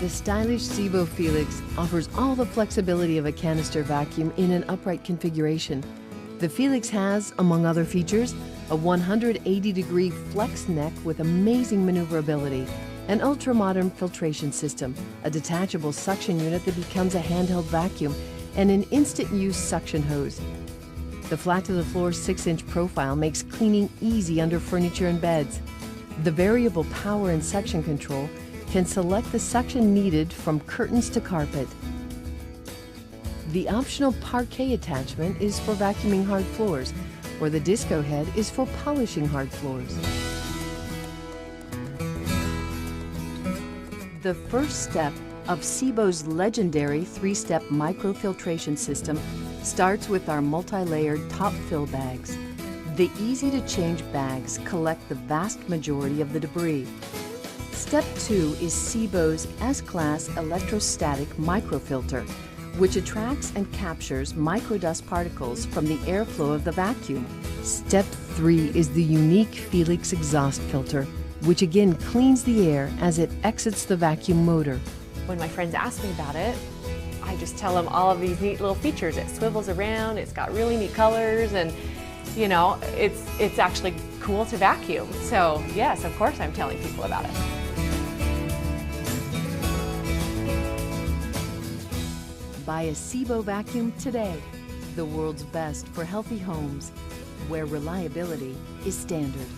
The stylish SEBO FELIX offers all the flexibility of a canister vacuum in an upright configuration. The FELIX has, among other features, a 180-degree flex neck with amazing maneuverability, an ultra-modern filtration system, a detachable suction unit that becomes a handheld vacuum, and an instant-use suction hose. The flat-to-the-floor 6-inch profile makes cleaning easy under furniture and beds. The variable power and suction control can select the suction needed from curtains to carpet. The optional parquet attachment is for vacuuming hard floors, or the disco head is for polishing hard floors. The first step of SEBO's legendary 3-step microfiltration system starts with our multi-layered top fill bags. The easy-to-change bags collect the vast majority of the debris. Step 2 is SEBO's S-Class electrostatic microfilter, which attracts and captures microdust particles from the airflow of the vacuum. Step 3 is the unique FELIX exhaust filter, which again cleans the air as it exits the vacuum motor. When my friends ask me about it, I just tell them all of these neat little features. It swivels around, it's got really neat colors, and you know, it's actually cool to vacuum. So yes, of course I'm telling people about it. Buy a SEBO vacuum today, the world's best for healthy homes, where reliability is standard.